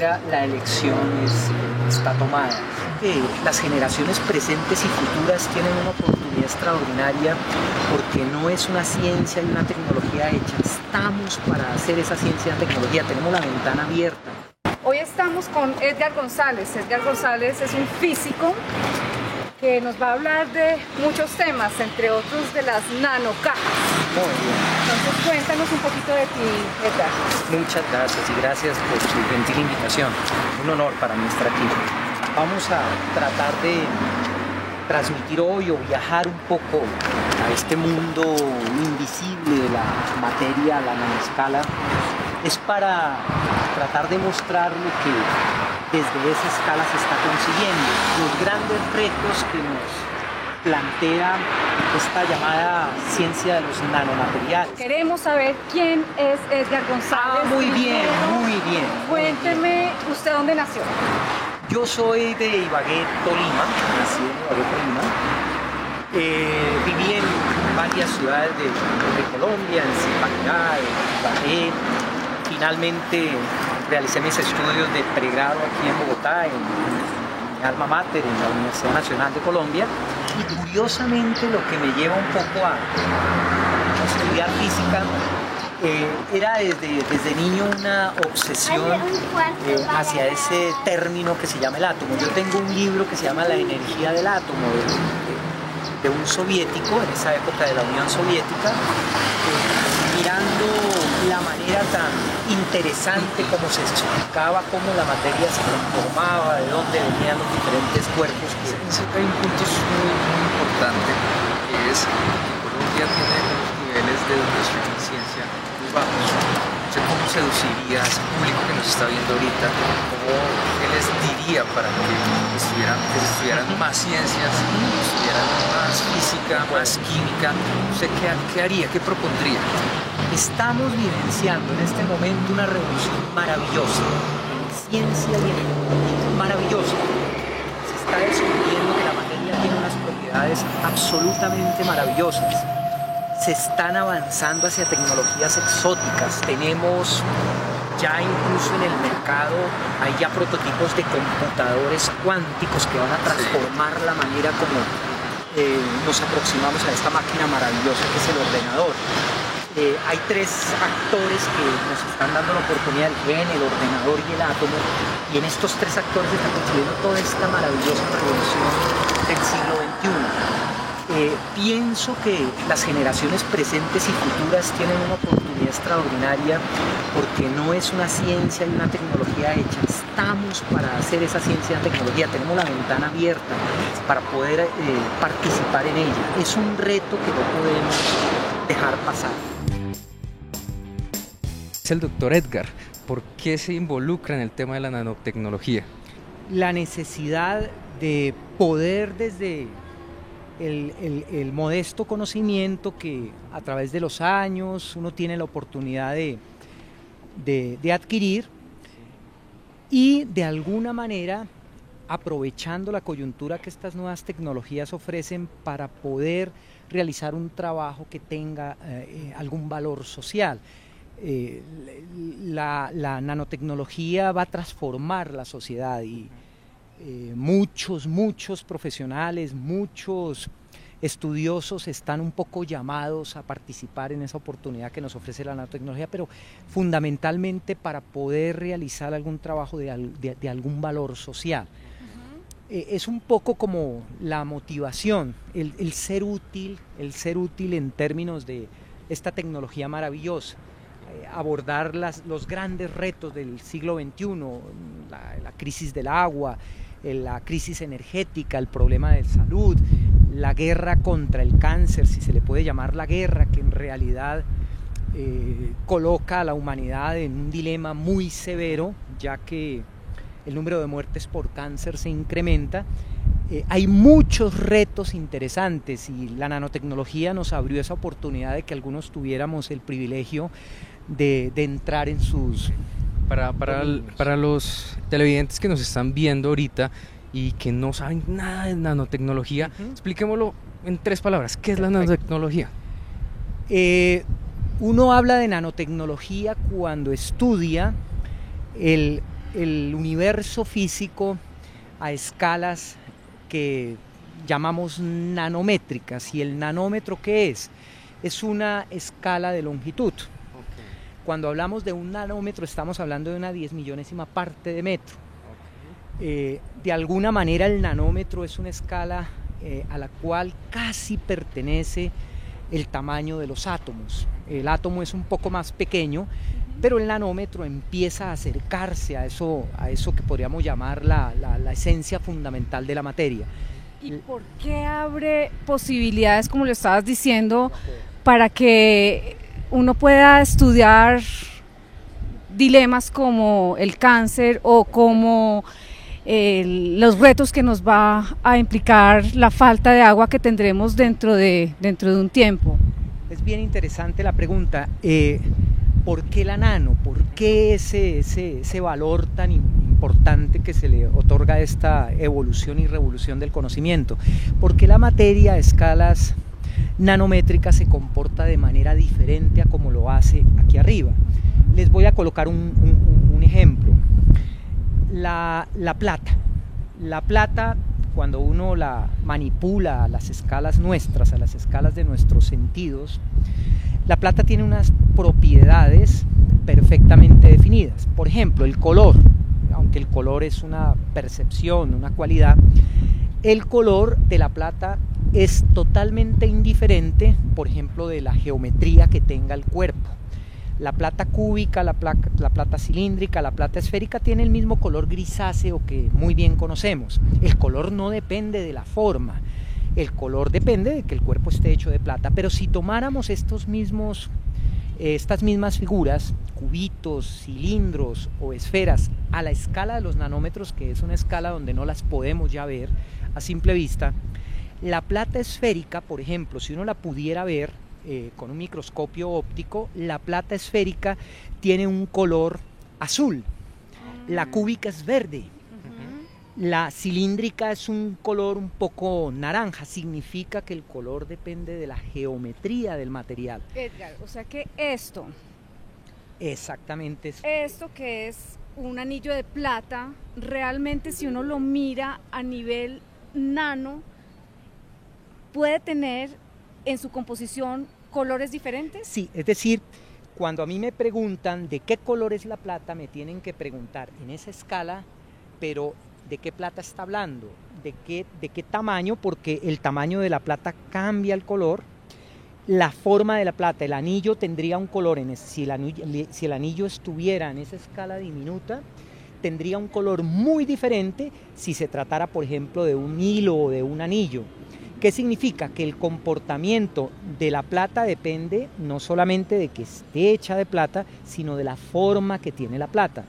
manera la elección está tomada. Las generaciones presentes y futuras tienen una oportunidad extraordinaria porque no es una ciencia y una tecnología hecha. Estamos para hacer esa ciencia y tecnología, tenemos la ventana abierta. Hoy estamos con Edgar González. Edgar González es un físico que nos va a hablar de muchos temas, entre otros de las nanocajas. Muy bien. Entonces cuéntanos un poquito de ti, Edgar. Muchas gracias y gracias por su gentil invitación. Un honor para mí estar aquí. Vamos a tratar de transmitir hoy o viajar un poco a este mundo invisible de la materia a la nanoescala. Es para tratar de mostrar lo que desde esa escala se está consiguiendo, los grandes retos que nos plantea esta llamada ciencia de los nanomateriales. Queremos saber quién es Edgar González. Muy bien, muy bien. Cuénteme, ¿usted dónde nació? Yo soy de Ibagué, Tolima, nací en Ibagué, Tolima. Viví en varias ciudades de Colombia, en Zipaquirá, en Ibagué. Finalmente realicé mis estudios de pregrado aquí en Bogotá, en mi alma mater, en la Universidad Nacional de Colombia. Y curiosamente lo que me lleva un poco a estudiar física era desde niño una obsesión hacia ese término que se llama el átomo. Yo tengo un libro que se llama La energía del átomo, de un soviético, en esa época de la Unión Soviética, mirando la manera tan interesante como se explicaba cómo la materia se conformaba, de dónde venían los diferentes cuerpos. Hay un punto muy importante, que es que Colombia tiene unos niveles de educación en ciencia muy bajos. No sé cómo seduciría a ese público que nos está viendo ahorita, qué les diría para que estudiaran más ciencias, que estudiaran más física, más química. No sé qué haría, qué propondría. Estamos vivenciando en este momento una revolución maravillosa en ciencia y en tecnología, maravillosa. Se está descubriendo que la materia tiene unas propiedades absolutamente maravillosas. Se están avanzando hacia tecnologías exóticas. Tenemos ya incluso en el mercado, hay ya prototipos de computadores cuánticos que van a transformar la manera como nos aproximamos a esta máquina maravillosa que es el ordenador. Hay tres actores que nos están dando la oportunidad, el gen, el ordenador y el átomo, y en estos tres actores se está construyendo toda esta maravillosa revolución del siglo XXI. Pienso que las generaciones presentes y futuras tienen una oportunidad extraordinaria porque no es una ciencia y una tecnología hecha. Estamos para hacer esa ciencia y tecnología, tenemos la ventana abierta para poder participar en ella. Es un reto que no podemos dejar pasar. Es el doctor Edgar. ¿Por qué se involucra en el tema de la nanotecnología? La necesidad de poder desde el modesto conocimiento que a través de los años uno tiene la oportunidad de adquirir y de alguna manera aprovechando la coyuntura que estas nuevas tecnologías ofrecen para poder realizar un trabajo que tenga algún valor social. La nanotecnología va a transformar la sociedad y muchos profesionales, muchos estudiosos están un poco llamados a participar en esa oportunidad que nos ofrece la nanotecnología, pero fundamentalmente para poder realizar algún trabajo de algún valor social. Es un poco como la motivación, el ser útil en términos de esta tecnología maravillosa. Abordar los grandes retos del siglo XXI, la crisis del agua, la crisis energética, el problema de salud, la guerra contra el cáncer, si se le puede llamar la guerra, que en realidad coloca a la humanidad en un dilema muy severo, ya que el número de muertes por cáncer se incrementa. Hay muchos retos interesantes y la nanotecnología nos abrió esa oportunidad de que algunos tuviéramos el privilegio de entrar en sus... Para los televidentes que nos están viendo ahorita y que no saben nada de nanotecnología, expliquémoslo en 3 palabras. ¿Qué es la nanotecnología? Uno habla de nanotecnología cuando estudia el universo físico a escalas que llamamos nanométricas. ¿Y el nanómetro qué es? Es una escala de longitud. Cuando hablamos de un nanómetro estamos hablando de una 10.000.000ª parte de metro. De alguna manera el nanómetro es una escala a la cual casi pertenece el tamaño de los átomos. El átomo es un poco más pequeño, pero el nanómetro empieza a acercarse a eso que podríamos llamar la esencia fundamental de la materia. ¿Y por qué abre posibilidades, como lo estabas diciendo, para que uno pueda estudiar dilemas como el cáncer o como los retos que nos va a implicar la falta de agua que tendremos dentro de un tiempo? Es bien interesante la pregunta. ¿Por qué la nano? ¿Por qué ese valor tan importante que se le otorga a esta evolución y revolución del conocimiento? Porque la materia a escalas nanométricas se comporta de manera diferente a como lo hace aquí arriba. Les voy a colocar un ejemplo. La plata. La plata, cuando uno la manipula a las escalas nuestras, a las escalas de nuestros sentidos, la plata tiene unas propiedades perfectamente definidas. Por ejemplo, el color, aunque el color es una percepción, una cualidad, el color de la plata es totalmente indiferente, por ejemplo, de la geometría que tenga el cuerpo. La plata cúbica, la plata cilíndrica, la plata esférica tiene el mismo color grisáceo que muy bien conocemos. El color no depende de la forma, el color depende de que el cuerpo esté hecho de plata. Pero si tomáramos estas mismas figuras, cubitos, cilindros o esferas, a la escala de los nanómetros, que es una escala donde no las podemos ya ver a simple vista, la plata esférica, por ejemplo, si uno la pudiera ver con un microscopio óptico, la plata esférica tiene un color azul, la cúbica es verde, la cilíndrica es un color un poco naranja. Significa que el color depende de la geometría del material. Edgar, o sea que esto... Exactamente. Esto que es un anillo de plata, realmente si uno lo mira a nivel nano, puede tener en su composición colores diferentes. Sí, es decir, cuando a mí me preguntan de qué color es la plata, me tienen que preguntar en esa escala, pero ¿de qué plata está hablando? ¿De qué tamaño? Porque el tamaño de la plata cambia el color. La forma de la plata, el anillo tendría un color, si el anillo estuviera en esa escala diminuta, tendría un color muy diferente si se tratara, por ejemplo, de un hilo o de un anillo. ¿Qué significa? Que el comportamiento de la plata depende no solamente de que esté hecha de plata, sino de la forma que tiene la plata.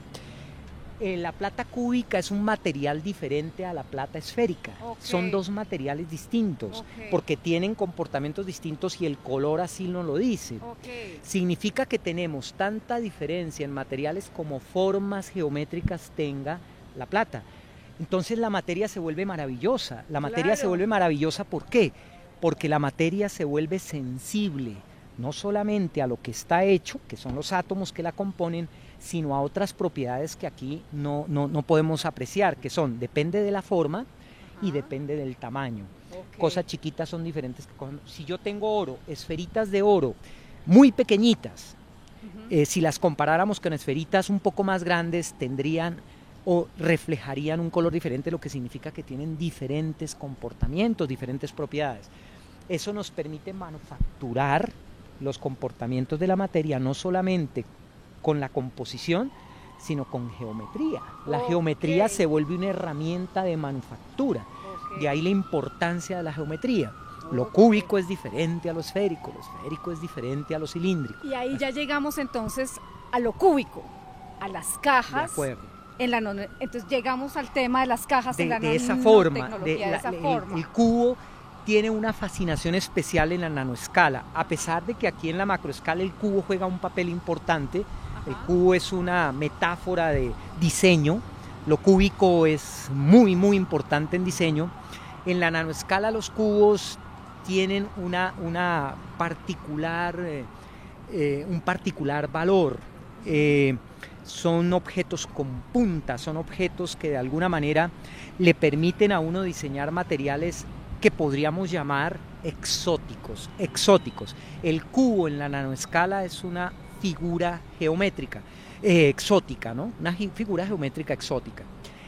La plata cúbica es un material diferente a la plata esférica. Okay. Son dos materiales distintos, porque tienen comportamientos distintos y el color así nos lo dice. Significa que tenemos tanta diferencia en materiales como formas geométricas tenga la plata. Entonces la materia se vuelve maravillosa. La materia se vuelve maravillosa, ¿por qué? Porque la materia se vuelve sensible, no solamente a lo que está hecho, que son los átomos que la componen, sino a otras propiedades que aquí no podemos apreciar, que son, depende de la forma y depende del tamaño. Cosas chiquitas son diferentes. Si yo tengo oro, esferitas de oro muy pequeñitas, si las comparáramos con esferitas un poco más grandes, tendrían o reflejarían un color diferente, lo que significa que tienen diferentes comportamientos, diferentes propiedades. Eso nos permite manufacturar los comportamientos de la materia, no solamente con la composición, sino con geometría. La geometría se vuelve una herramienta de manufactura. De ahí la importancia de la geometría. Lo cúbico es diferente a lo esférico es diferente a lo cilíndrico. Y ahí ya llegamos entonces a lo cúbico, a las cajas. De acuerdo. Entonces llegamos al tema de las cajas en la esa forma, forma. El cubo tiene una fascinación especial en la nanoescala, a pesar de que aquí en la macroescala el cubo juega un papel importante. El cubo es una metáfora de diseño, lo cúbico es muy muy importante en diseño. En la nanoescala los cubos tienen un particular valor. son objetos con punta, son objetos que de alguna manera le permiten a uno diseñar materiales que podríamos llamar exóticos. El cubo en la nanoescala es una figura geométrica, exótica, ¿no? Una figura geométrica exótica.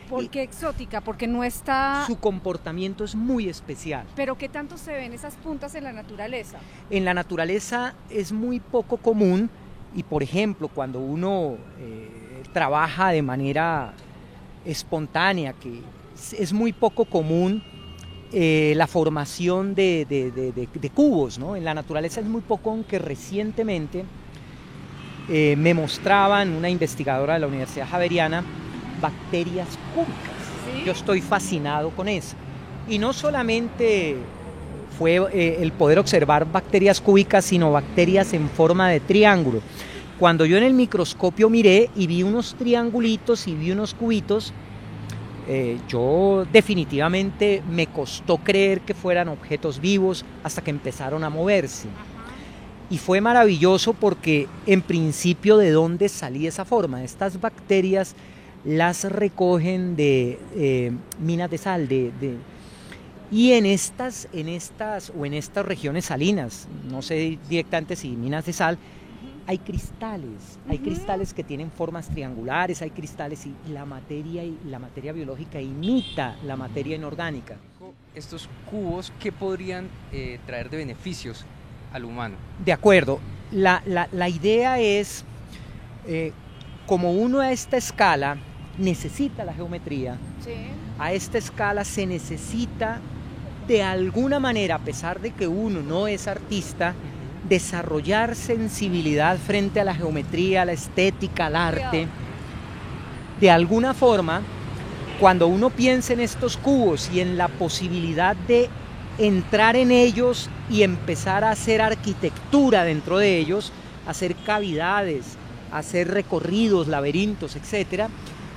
¿Por qué exótica? Porque no está... Su comportamiento es muy especial. ¿Pero qué tanto se ven esas puntas en la naturaleza? En la naturaleza es muy poco común y, por ejemplo, cuando uno trabaja de manera espontánea, que es muy poco común la formación de cubos, ¿no? En la naturaleza es muy poco, aunque recientemente me mostraban una investigadora de la Universidad Javeriana bacterias cúbicas. ¿Sí? Yo estoy fascinado con eso. Y no solamente fue el poder observar bacterias cúbicas, sino bacterias en forma de triángulo. Cuando yo en el microscopio miré y vi unos triangulitos y vi unos cubitos, yo definitivamente me costó creer que fueran objetos vivos hasta que empezaron a moverse. Y fue maravilloso porque en principio ¿de dónde salía esa forma? Estas bacterias las recogen de minas de sal, y en estas regiones salinas, no sé directamente si minas de sal, hay cristales que tienen formas triangulares, hay cristales y la materia biológica imita la materia inorgánica. Estos cubos, ¿qué podrían traer de beneficios al humano? De acuerdo, la idea es, como uno a esta escala necesita la geometría, sí. A esta escala se necesita de alguna manera, a pesar de que uno no es artista, desarrollar sensibilidad frente a la geometría, a la estética, al arte. De alguna forma, cuando uno piensa en estos cubos y en la posibilidad de entrar en ellos y empezar a hacer arquitectura dentro de ellos, hacer cavidades, hacer recorridos, laberintos, etcétera,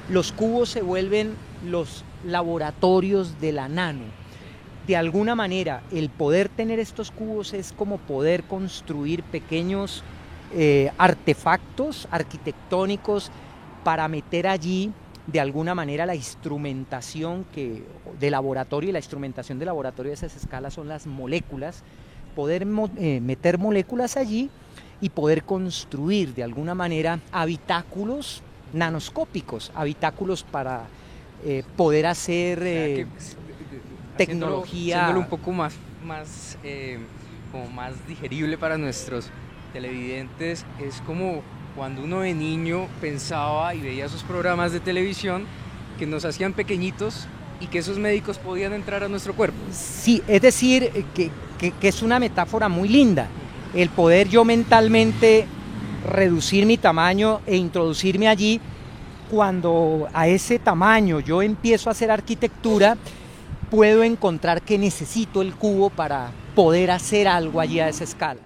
los cubos se vuelven los laboratorios de la nano. De alguna manera, el poder tener estos cubos es como poder construir pequeños artefactos arquitectónicos para meter allí, de alguna manera, la instrumentación de laboratorio, y la instrumentación de laboratorio de esas escalas son las moléculas, poder meter moléculas allí y poder construir, de alguna manera, habitáculos nanoscópicos, habitáculos para poder hacer tecnología. Haciéndolo un poco más como más digerible para nuestros televidentes, es como cuando uno de niño pensaba y veía esos programas de televisión que nos hacían pequeñitos y que esos médicos podían entrar a nuestro cuerpo. Sí, es decir, que es una metáfora muy linda, el poder yo mentalmente reducir mi tamaño e introducirme allí. Cuando a ese tamaño yo empiezo a hacer arquitectura, puedo encontrar que necesito el cubo para poder hacer algo allí a esa escala.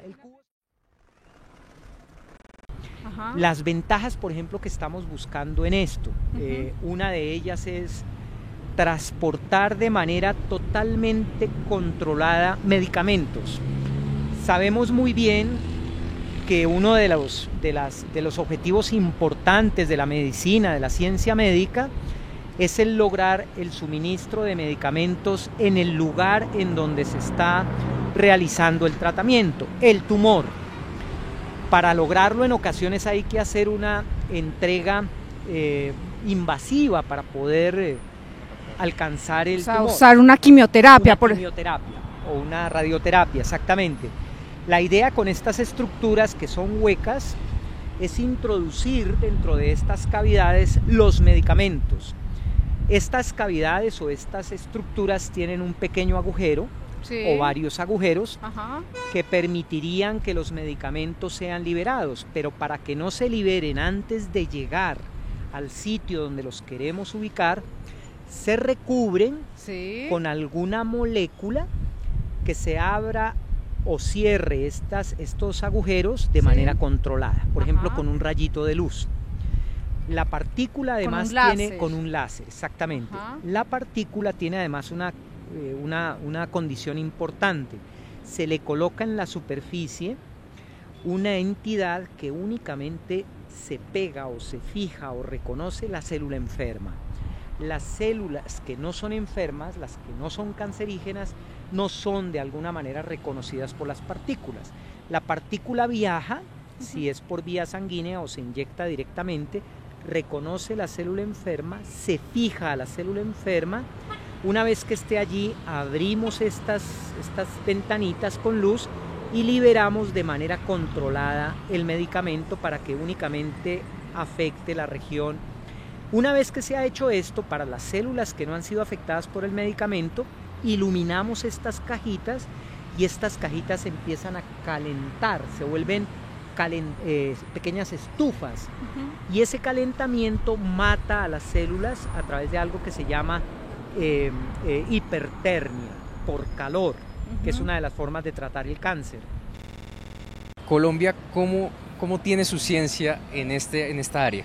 Las ventajas, por ejemplo, que estamos buscando en esto, una de ellas es transportar de manera totalmente controlada medicamentos. Sabemos muy bien que uno de los objetivos importantes de la medicina, de la ciencia médica, es el lograr el suministro de medicamentos en el lugar en donde se está realizando el tratamiento, el tumor. Para lograrlo, en ocasiones hay que hacer una entrega invasiva para poder alcanzar el tumor. Usar una quimioterapia. Quimioterapia o una radioterapia, exactamente. La idea con estas estructuras que son huecas es introducir dentro de estas cavidades los medicamentos. Estas cavidades o estas estructuras tienen un pequeño agujero, sí, o varios agujeros, que permitirían que los medicamentos sean liberados, pero para que no se liberen antes de llegar al sitio donde los queremos ubicar, se recubren, sí, con alguna molécula que se abra o cierre estos agujeros de, sí, manera controlada, por ejemplo con un rayito de luz. La partícula además tiene con un láser, exactamente. La partícula tiene además una condición importante. Se le coloca en la superficie una entidad que únicamente se pega o se fija o reconoce la célula enferma. Las células que no son enfermas, las que no son cancerígenas, no son de alguna manera reconocidas por las partículas. La partícula viaja, si es por vía sanguínea o se inyecta directamente, reconoce la célula enferma, se fija a la célula enferma. Una vez que esté allí, abrimos estas ventanitas con luz y liberamos de manera controlada el medicamento para que únicamente afecte la región. Una vez que se ha hecho esto, para las células que no han sido afectadas por el medicamento, iluminamos estas cajitas y estas cajitas empiezan a calentar, se vuelven pequeñas estufas, y ese calentamiento mata a las células a través de algo que se llama hipertermia, por calor, que es una de las formas de tratar el cáncer. Colombia, ¿cómo tiene su ciencia en esta área?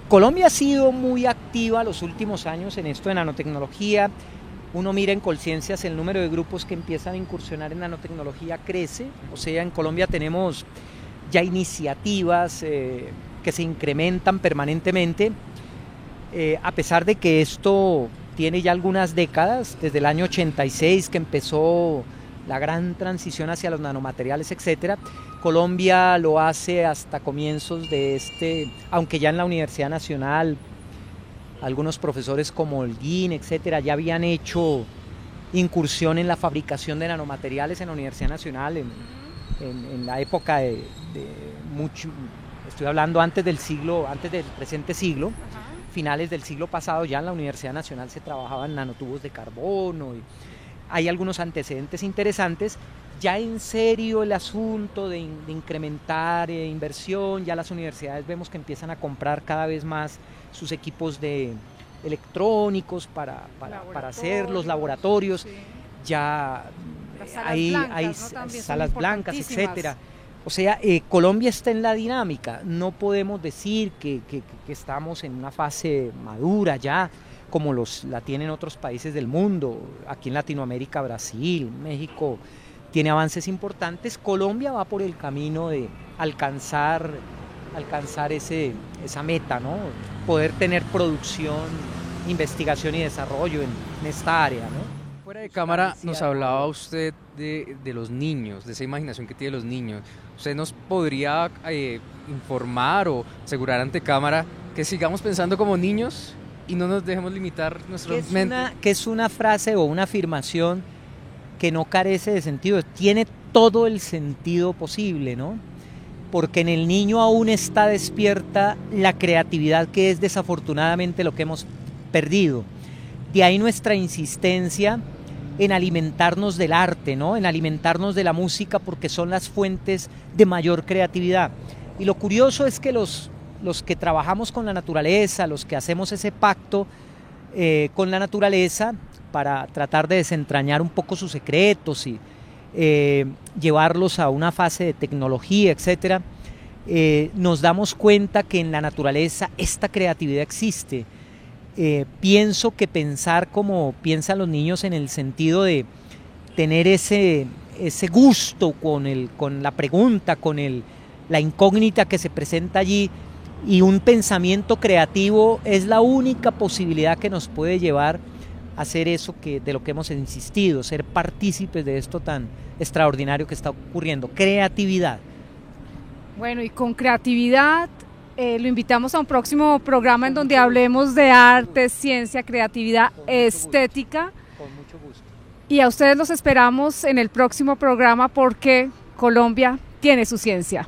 Colombia ha sido muy activa los últimos años en esto de nanotecnología. Uno mira en Colciencias el número de grupos que empiezan a incursionar en nanotecnología crece, o sea, en Colombia tenemos ya iniciativas que se incrementan permanentemente, a pesar de que esto tiene ya algunas décadas, desde el año 86 que empezó la gran transición hacia los nanomateriales, etcétera. Colombia lo hace hasta comienzos de aunque ya en la Universidad Nacional algunos profesores como Holguín, etcétera, ya habían hecho incursión en la fabricación de nanomateriales en la Universidad Nacional en la época de mucho, estoy hablando antes del presente siglo, finales del siglo pasado. Ya en la Universidad Nacional se trabajaban nanotubos de carbono, y hay algunos antecedentes interesantes. Ya en serio el asunto de incrementar inversión, ya las universidades vemos que empiezan a comprar cada vez más sus equipos de electrónicos para hacer los laboratorios, sí. Ya hay salas blancas, etcétera. O sea, Colombia está en la dinámica. No podemos decir que estamos en una fase madura ya, como la tienen otros países del mundo. Aquí en Latinoamérica, Brasil, México tiene avances importantes. Colombia va por el camino de alcanzar esa meta, ¿no? Poder tener producción, investigación y desarrollo en esta área, ¿no? Fuera de cámara nos hablaba usted de los niños, de esa imaginación que tiene los niños. ¿Usted nos podría informar o asegurar ante cámara que sigamos pensando como niños y no nos dejemos limitar nuestra mente? Que es una frase o una afirmación que no carece de sentido, tiene todo el sentido posible, ¿no? Porque en el niño aún está despierta la creatividad, que es desafortunadamente lo que hemos perdido. De ahí nuestra insistencia en alimentarnos del arte, ¿no? En alimentarnos de la música, porque son las fuentes de mayor creatividad. Y lo curioso es que los que trabajamos con la naturaleza, los que hacemos ese pacto con la naturaleza para tratar de desentrañar un poco sus secretos y llevarlos a una fase de tecnología, etcétera, nos damos cuenta que en la naturaleza esta creatividad existe. Pienso que pensar como piensan los niños, en el sentido de tener ese gusto con la pregunta, con la incógnita que se presenta allí, y un pensamiento creativo, es la única posibilidad que nos puede llevar a hacer eso de lo que hemos insistido, ser partícipes de esto tan extraordinario que está ocurriendo, creatividad. Bueno, y con creatividad lo invitamos a un próximo programa en donde hablemos de arte, ciencia, creatividad, estética. Con mucho gusto. Y a ustedes los esperamos en el próximo programa, porque Colombia tiene su ciencia.